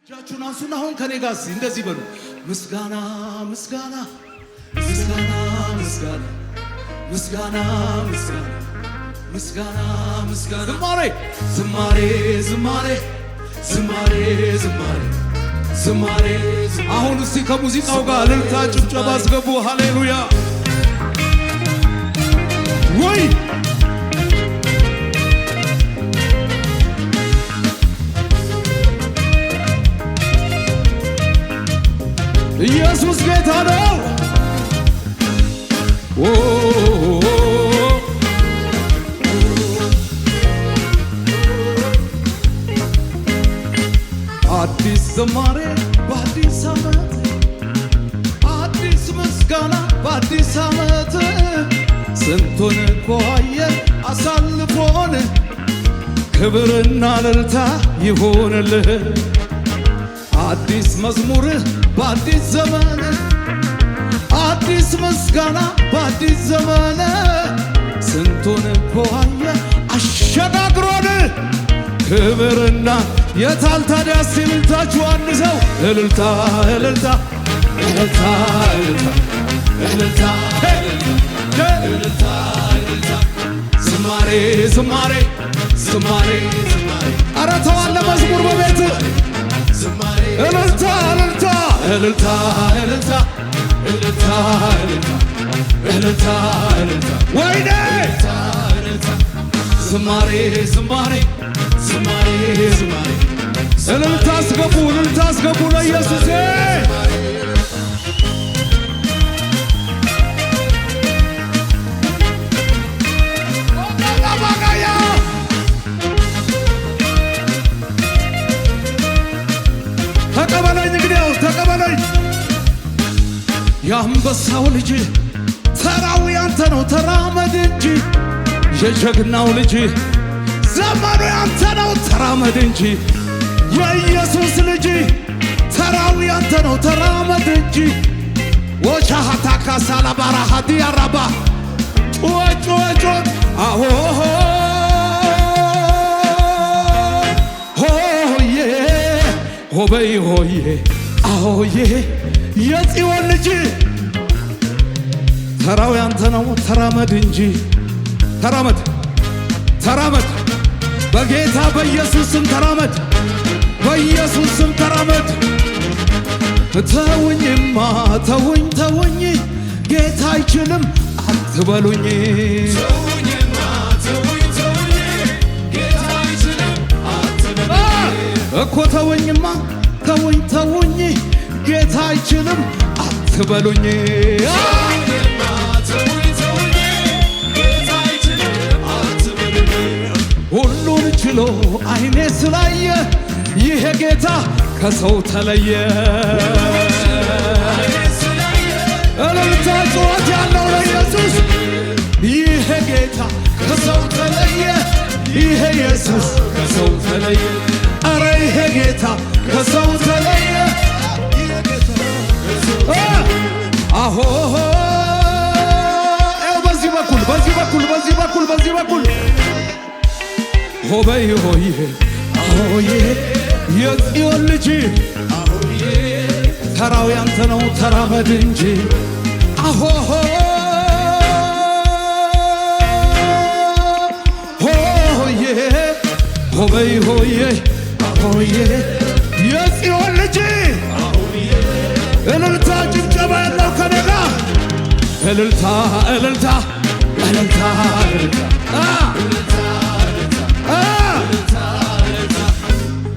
እጃችሁን አንሱና አሁን ከኔ ጋር እንደዚህ በሉ። ምስጋና ምስጋና ምስጋና ምስጋና ምስጋና ምስጋና ምስጋና ምስጋና ዝማሬ ዝማሬ ዝማሬ ዝማሬ ዝማሬ ዝማሬ። አሁን እስቲ ከሙዚቃው ጋር እልልታ ጭብጨባ አስገቡ። ሃሌሉያ ወይ ኢየሱስ ጌታ ነው። አዲስ ዝማሬ በአዲስ ዓመት፣ አዲስ ምስጋና በአዲስ ዓመት። ስንቱን ቆየ አሳልፎን፣ ክብርና እልልታ ይሆንልህ። አዲስ መዝሙር በአዲስ ዘመን፣ አዲስ ምስጋና በአዲስ ዘመን። ስንቱን ቆየ አሸጋግሮን፣ ክብርና የታል ታዲያ እልልታችሁ አንድ ሰው እልልታ እልልታ እልልታ እልልታ እልልታ እልልታ ዝማሬ ዝማሬ ዝማሬ ዝማሬ። ኧረ ተው አለ መዝሙር በቤት እልልታ እልልታ እልልታ እልልታ እልልታ እልልታ እልልታ ወይኔ ዝማሬ ዝማሬ ዝማሬ ዝማሬ። እልልታ አስገቡ እልልታ አስገቡ ለኢየሱስ። ተቀበለኝ እንግዲያው ተቀበለኝ። የአንበሳው ልጅ ተራው ያንተ ነው ተራመድ እንጂ፣ የጀግናው ልጅ ዘመኑ ያንተ ነው ተራመድ እንጂ። የኢየሱስ ልጅ ተራው ያንተ ነው ተራመድ እንጂ። ወቻሃታ ካሳላ ባራሃዲ ያራባ ጩወ አሆ ሆዬ ሆበይ ሆዬ አሆዬ የጽዮን ልጅ ተራው ያንተ ነው ተራመድ እንጂ። ተራመድ ተራመድ በጌታ በኢየሱስ ስም ተራመድ፣ በኢየሱስ ስም ተራመድ። ተውኝማ ተውኝ ተውኝ ጌታ አይችልም አትበሉኝ። ተውኝማ ተውኝ ተውኝ ጌታ አይችልም አትበሉኝ እኮ። ተውኝማ ተውኝ ተውኝ ጌታ አይችልም አትበሉኝ። ሁሉን ችሎ አይኔ ስላየ ይሄ ጌታ ከሰው ተለየ። እልልታ ጩኸት ያለው ለኢየሱስ። ይሄ ጌታ ከሰው ተለየ፣ ይሄ ኢየሱስ ከሰው ተለየ። አረ ይሄ ጌታ ከሰው ተለየ። አሆ በዚህ በኩል በዚህ በኩል በዚህ በኩል በዚህ በኩል ሆበይ ሆዬ አሆዬ የጽዮን ልጅ አሆዬ ተራው ያንተ ነው ተራመድ እንጂ። አሆ ሆዬ ሆበይ ሆዬ አሆዬ የጽዮን ልጅ አሆዬ። እልልታ ጭብጨባ ያለው ከኔ ጋር እልልታ እልልታ እልልታ እልልታ።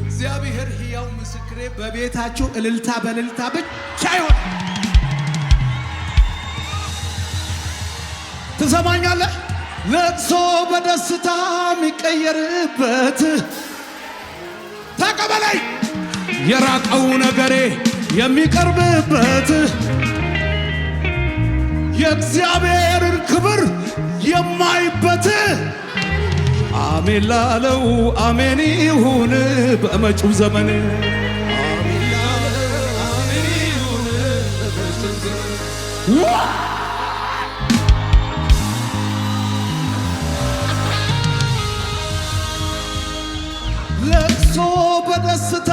እግዚአብሔር ሕያው ምስክሬ በቤታችሁ እልልታ በእልልታ ብቻ ይሆን። ትሰማኛለህ? ለቅሶ በደስታ የሚቀየርበት ተቀበለኝ። የራቀው ነገሬ የሚቀርብበት የእግዚአብሔርን ክብር የማይበት አሜን ላለው አሜን ይሁን በመጪው ዘመን። ለቅሶ በደስታ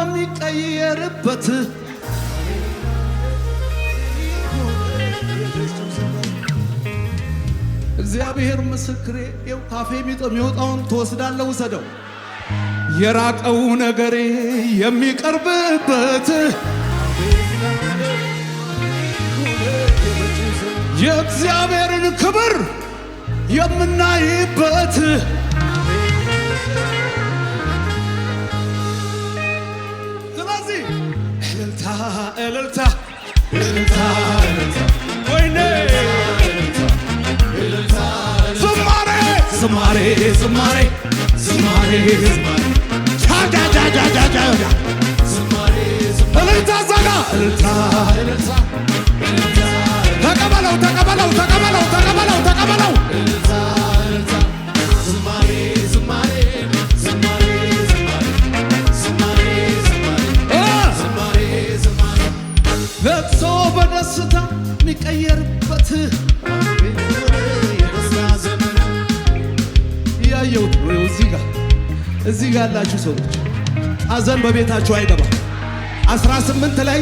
የሚቀየር የሚቀየርበት እግዚአብሔር ምስክሬ ይኸው ካፌ የሚወጣውን ትወስዳለህ ውሰደው የራቀው ነገሬ የሚቀርብበት የእግዚአብሔርን ክብር የምናይበት ስለዚህ እልልታ እልልታ እልልታ ወይኔ ዝማሬ ዝማሬ ዝማሬ ዝማሬ ቻቻቻቻቻቻ እልልታ ዘጋ እልልታ እልልታ ተቀበለው ተቀበለው ተቀበለው ተቀበለው ተቀበለው ዝማሬ ዝማሬ ዝማሬ ዝማሬ ዝማሬ ዝማሬ ለቅሶ በደስታ የሚቀየርበት ያየሁት ነው። እዚህ ጋር ያላችሁ ሰዎች ሐዘን በቤታችሁ አይገባም። 18 ላይ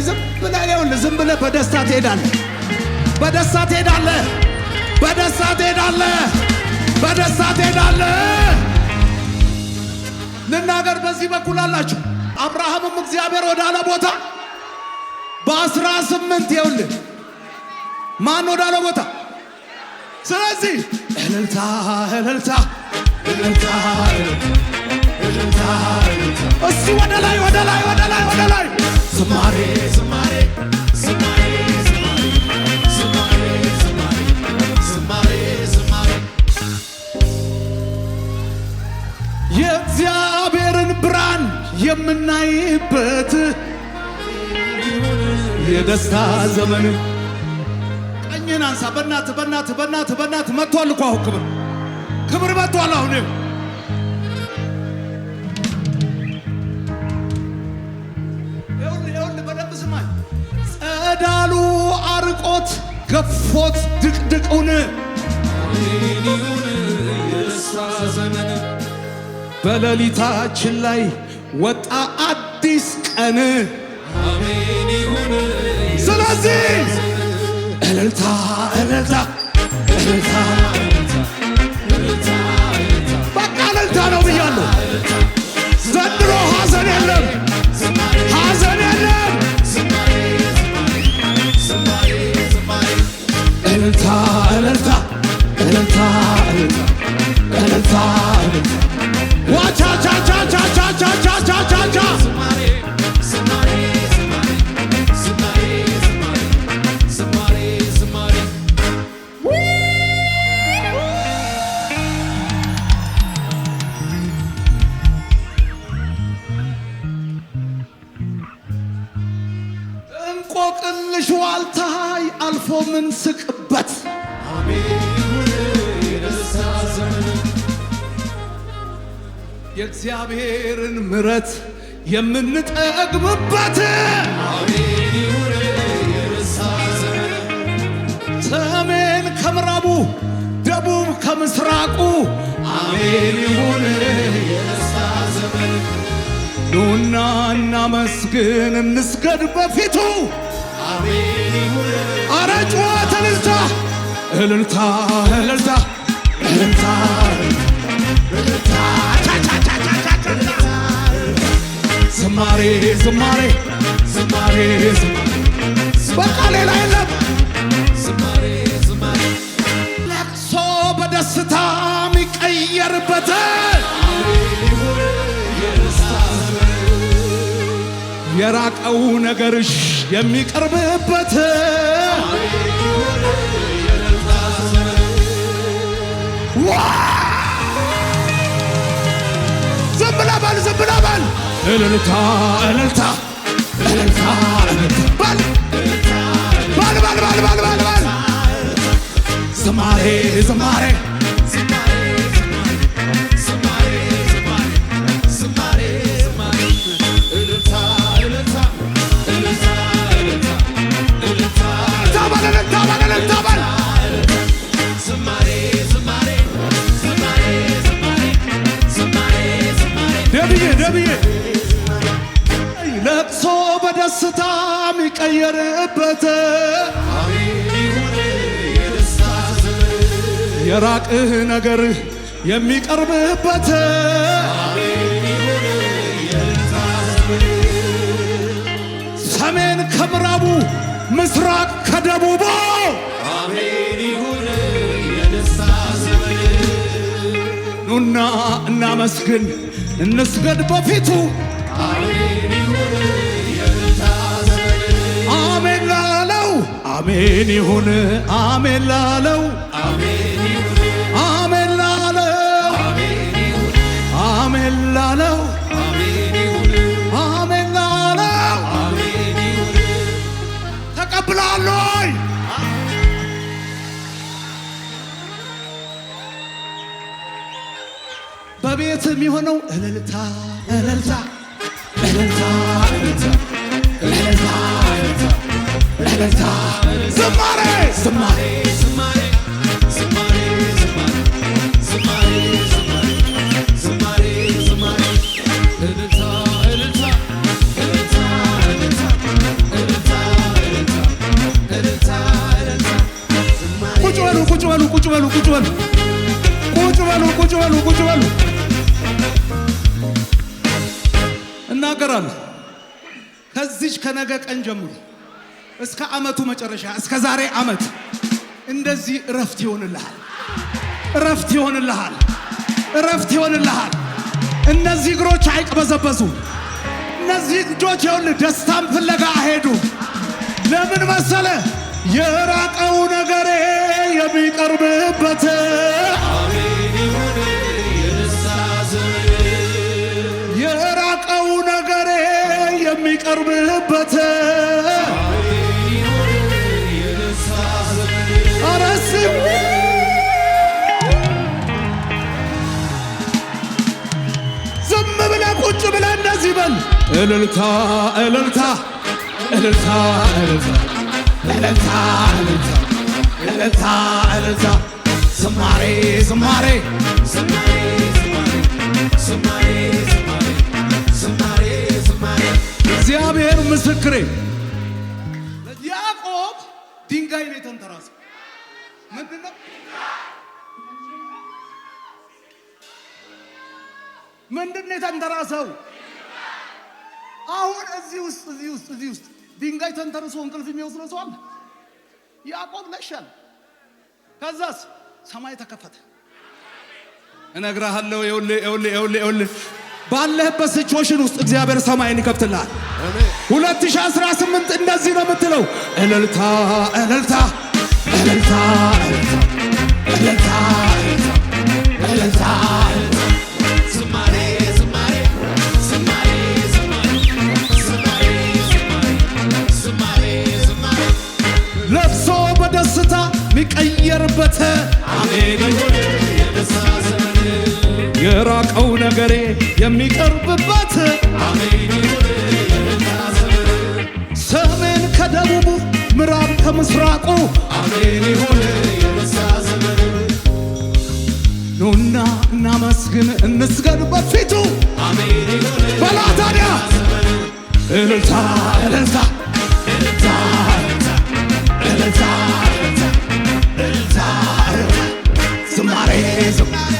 ዝም ብለህ በደስታ ትሄዳለህ። በደስታ ትሄዳለህ። በደስታ ትሄዳለህ። በደስታ ትሄዳለህ። ልናገር በዚህ በኩል አላችሁ። አብርሃምም እግዚአብሔር ወዳለ ቦታ በ18 ይኸውልህ ማን ወዳለ ቦታ ስለዚህ እልልታ እልልታ እልልታ እልልታ እስቲ ወደ ላይ ወደ ላይ ወደ ላይ ወደ ላይ ዝማሬ ዝማሬ ዝማሬ ዝማሬ ዝማሬ ዝማሬ የእግዚአብሔርን ብርሃን የምናይበት የደስታ ዘመን ቀኝን አንሳ በእናት በእናት በእናት በእናት መጥቷል እኮ አሁን ክብር መጥቷል አሁን ይኸውልህ በደንብ ስማኝ ጸዳሉ አርቆት ገፎት ድቅድቁን የደስታ ዘመን በሌሊታችን ላይ ወጣ አዲስ ቀን አሜን ይሁን ስለዚህ እልልታ እልልታ እልልታ በቃ እልልታ ነው ብያለሁ ዘንድሮ ሐዘን የለም ሐዘን የለም እልልታ እልልታ እልልታ እልልታ ዋቻቻቻቻቻቻቻቻቻ እንቆቅልሽ ዋልታይ አልፎ ምን ስቅበት የእግዚአብሔርን ምሕረት የምንጠግብበት ሰሜን ከምዕራቡ ደቡብ ከምስራቁ አሜን ይሁን የደስታ ዘመን ኑና እናመስግን እንስገድ በፊቱ አሜን ይሁን አረ ጩኸት እልልታ እልልታ እልልታ እልልታ እልልታ ዝማሬ ዝማሬ ዝማሬ በቃ ሌላ የለም ዝማሬ ዝማሬ ለቅሶ በደስታ የሚቀየርበት የራቀው ነገርሽ የሚቀርብበት ዝም ብለህ በል ዝም ብለህ በል እልልታ እልልታ እልልታ በል በል በል በል በል በል በል ዝማሬ ዝማሬ ደብዬ ለቅሶ ለቅሶ በደስታ የሚቀየርበት የራቅህ ነገር የሚቀርብበት ሰሜን ከምዕራቡ ምስራቅ ከደቡቡ አሜን ይሁን የደስታ ዘመን ኑና እናመስግን እንስገድ በፊቱ አሜን ይሁን የደስታ ዘመን አሜን ላለው አሜን ይሁን አሜን ላለው አሜን ይሁን አሜን ላለው አሜን ይሁን አሜን ላለው ተቀብላለይ በቤት የሚሆነው እልልታ እልልታ እልልታ እልልታ እልልታ ዝማሬ ዝማሬ ዝማሬ ዝማሬ ዝማሬ ዝማሬ ዝማሬ እልልታ እልልታ እልልታ እልልታ ቁጭ በሉ ቁጭ በሉ ቁጭ በሉ ቁጭ በሉ ቁጭ በሉ ቁጭ በሉ ቁጭ በሉ እናገራለሁ። ከዚች ከነገ ቀን ጀምሮ እስከ ዓመቱ መጨረሻ እስከ ዛሬ ዓመት እንደዚህ እረፍት ይሆንልሃል፣ እረፍት ይሆንልሃል፣ እረፍት ይሆንልሃል። እነዚህ እግሮች አይቅበዘበዙ፣ እነዚህ እጆች ይኸውልህ ደስታም ፍለጋ አሄዱ። ለምን መሰለ? የራቀው ነገሬ የሚቀርብበት የራቀው ነገሬ የሚቀርብበት አረስ ዝም ብለህ ቁጭ ብለህ እንደዚህ በል እልልታ እልልታ እልልታ እልልታ እልልታ እልልታ እልልታ ዝማሬ ዝማሬ ዝማሬ ዝማሬ ዝማሬ ዝማሬ እግዚአብሔር ምስክሬ። ያዕቆብ ድንጋይ ነው የተንተራሰው። ምንድን ነው ምንድን ነው የተንተራሰው? አሁን እዚህ ውስጥ ድንጋይ ተንተርሶ እንቅልፍ የሚወስደው ሰው አለ? ያዕቆብ ለሻል። ከዛስ ሰማይ ተከፈተ። እነግርሃለሁ ይኸውልህ ባለህበት ሲቹዌሽን ውስጥ እግዚአብሔር ሰማይን ይከፍትልሃል። 2018 እንደዚህ ነው የምትለው እልልታ እልልታ እልልታ እልልታ እልልታ ዝማሬ ዝማሬ ዝማሬ ዝማሬ ዝማሬ ለቅሶ በደስታ የሚቀየርበት አሜን ይሁን የደስታ ዘመን የራቀው ነገሬ የሚቀርብበት አሜን ይሁን የደስታ ዘመን ሰሜን ከደቡቡ ምዕራብ ከምስራቁ አሜን ይሁን የደስታ ዘመን ኑና እናመስግን እንስገድ በፊቱ አሜን ይሁን በላ ታዲያ እልልታ እልልታ እልልታ እልልታ እልልታ ዝማሬ ዝማሬ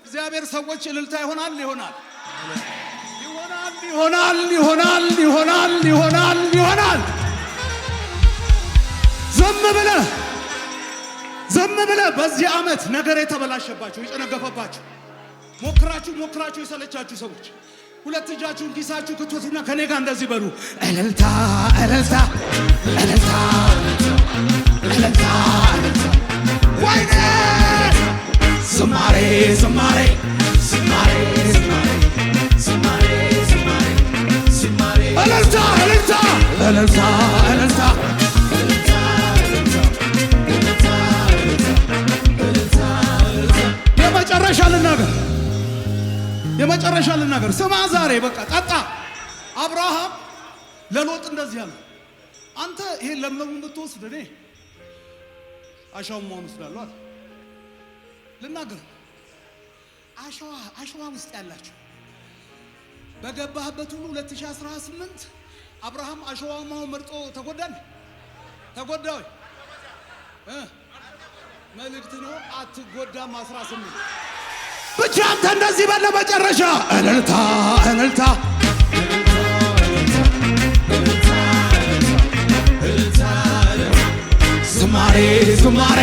እግዚአብሔር ሰዎች እልልታ ይሆናል ይሆናል ይሆናል ይሆናል ይሆናል ይሆናል ይሆናል። ዝም ብለህ በዚህ ዓመት ነገር የተበላሸባችሁ የጨነገፈባችሁ ሞክራችሁ የሰለቻችሁ ሰዎች ሁለት እጃችሁን ኪሳችሁ ክትወቱና ከኔ ጋር እንደዚህ በሉ እልልታ እልልታ እልልታ እልልታ ወይኔ ዝማሬ ዝማሬ ዝማሬ ዝማሬ ዝማሬ ዝማሬ እልልታ እልልታ እልልታ እልልታ የመጨረሻ ልናገር የመጨረሻ ልናገር። ስማ ዛሬ በቃ ጠጣ። አብርሃም ለሎጥ እንደዚህ አለ፣ አንተ ይሄን ለምለሙን ብትወስድ እኔ አሸዋውን መሆን ስላለው ልናገር። አሸዋ ውስጥ ያላችሁ በገባህበት ሁሉ 2018 አብርሃም አሸዋማው መርጦ ተጎዳል። ተጎዳው መልእክት ነው። አትጎዳም። 18 ብቻ አንተ እንደዚህ በለ መጨረሻ እልልታ እልልታ ዝማሬ ዝማሬ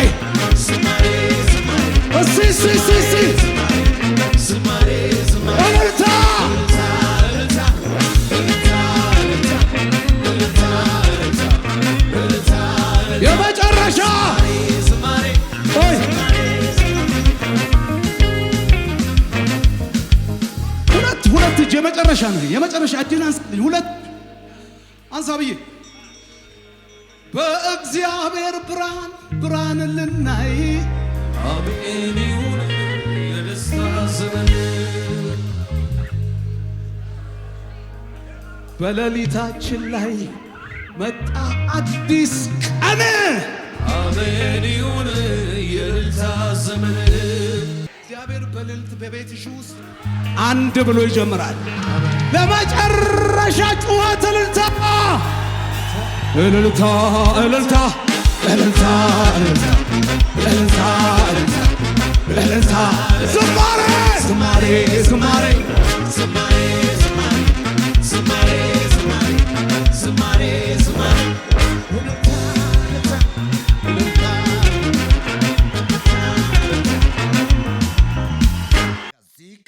እልልታ የመጨረሻ ሁለት እጅ የመጨረሻ ነው። የመጨረሻ እጅን አንሳልኝ። ሁለት አንሳ ብዬ በእግዚአብሔር ብርሃን ልናይ አሜን ይሁን የደስታ ዘመን በሌሊታችን ላይ መጣ አዲስ ቀን አሜን ይሁን የደስታ ዘመን። እግዚአብሔር በሌሊት በቤትሽ ውስጥ አንድ ብሎ ይጀምራል። ለመጨረሻ ጩኸት እልልታ እልልታ እልልታ እልልታ እልልታ እልልታ ዝማሬ ዝማሬ ዝማሬ ዝማሬ ዝማሬ ዝማሬ ዝማሬ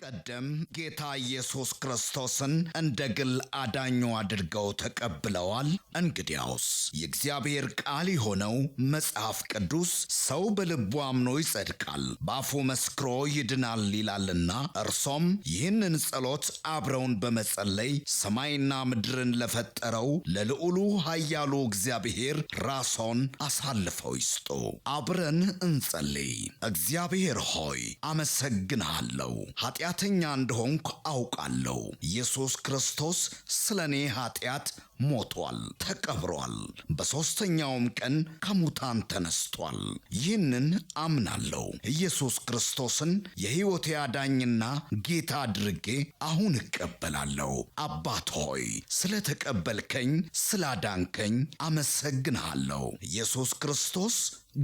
ቀደም ጌታ ኢየሱስ ክርስቶስን እንደ ግል አዳኙ አድርገው ተቀብለዋል። እንግዲያውስ የእግዚአብሔር ቃል የሆነው መጽሐፍ ቅዱስ ሰው በልቡ አምኖ ይጸድቃል፣ በአፉ መስክሮ ይድናል ይላልና እርሶም ይህንን ጸሎት አብረውን በመጸለይ ሰማይና ምድርን ለፈጠረው ለልዑሉ ኃያሉ እግዚአብሔር ራስዎን አሳልፈው ይስጡ። አብረን እንጸልይ። እግዚአብሔር ሆይ አመሰግንሃለሁ። ኃጢአተኛ እንደሆንኩ አውቃለሁ። ኢየሱስ ክርስቶስ ስለ እኔ ኃጢአት ሞቷል፣ ተቀብሯል፣ በሦስተኛውም ቀን ከሙታን ተነስቷል። ይህንን አምናለሁ። ኢየሱስ ክርስቶስን የሕይወቴ አዳኝና ጌታ አድርጌ አሁን እቀበላለሁ። አባት ሆይ ስለ ተቀበልከኝ፣ ስላዳንከኝ አመሰግንሃለሁ። ኢየሱስ ክርስቶስ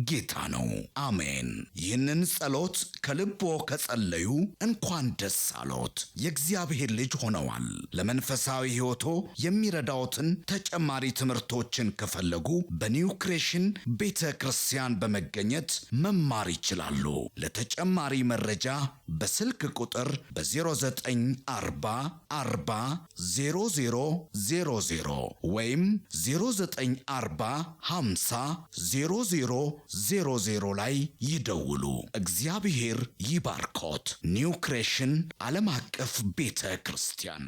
ጌታ ነው። አሜን። ይህንን ጸሎት ከልቦ ከጸለዩ እንኳን ደስ አሎት፣ የእግዚአብሔር ልጅ ሆነዋል። ለመንፈሳዊ ሕይወቶ የሚረዳዎትን ተጨማሪ ትምህርቶችን ከፈለጉ በኒው ክሬሽን ቤተ ክርስቲያን በመገኘት መማር ይችላሉ። ለተጨማሪ መረጃ በስልክ ቁጥር በ0940 40 0000 ወይም 0940 50 0000 ላይ ይደውሉ። እግዚአብሔር ይባርኮት። ኒው ክሬሽን ዓለም አቀፍ ቤተ ክርስቲያን።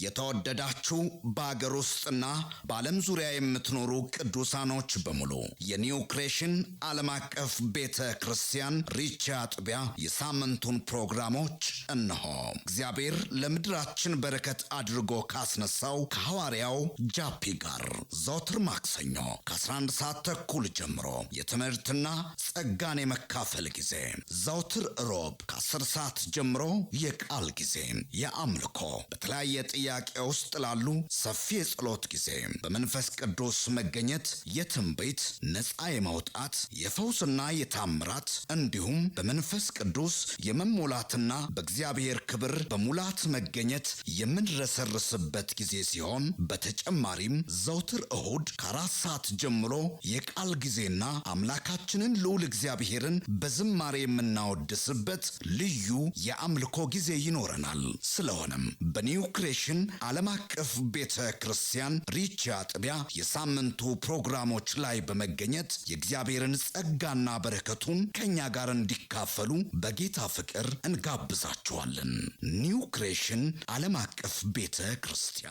የተወደዳችሁ በአገር ውስጥና በዓለም ዙሪያ የምትኖሩ ቅዱሳኖች በሙሉ የኒው ክሬሽን ዓለም አቀፍ ቤተ ክርስቲያን ሪቻ አጥቢያ የሳምንቱን ፕሮግራሞች እነሆ። እግዚአብሔር ለምድራችን በረከት አድርጎ ካስነሳው ከሐዋርያው ጃፒ ጋር ዘወትር ማክሰኞ ከ11 ሰዓት ተኩል ጀምሮ የትምህርትና ጸጋን የመካፈል ጊዜ፣ ዘወትር ሮብ ከ10 ሰዓት ጀምሮ የቃል ጊዜ፣ የአምልኮ በተለያየ ጥያቄ ውስጥ ላሉ ሰፊ የጸሎት ጊዜ፣ በመንፈስ ቅዱስ መገኘት የትንቢት ነፃ የማውጣት የፈውስና የታምራት እንዲሁም በመንፈስ ቅዱስ የመሞላትና በእግዚአብሔር ክብር በሙላት መገኘት የምንረሰርስበት ጊዜ ሲሆን በተጨማሪም ዘውትር እሁድ ከ4 ሰዓት ጀምሮ የቃል ጊዜና አምላካችንን ልዑል እግዚአብሔርን በዝማሬ የምናወድስበት ልዩ የአምልኮ ጊዜ ይኖረናል። ስለሆነም በኒው ክሬሽን ዓለም አቀፍ ቤተ ክርስቲያን ሪቻ አጥቢያ የሳምንቱ ፕሮግራሞች ላይ በመገኘት የእግዚአብሔርን ጸጋና በረከቱን ከኛ ጋር እንዲካፈሉ በጌታ ፍቅር እንጋብዛችኋለን። ኒው ክሬሽን ዓለም አቀፍ ቤተ ክርስቲያን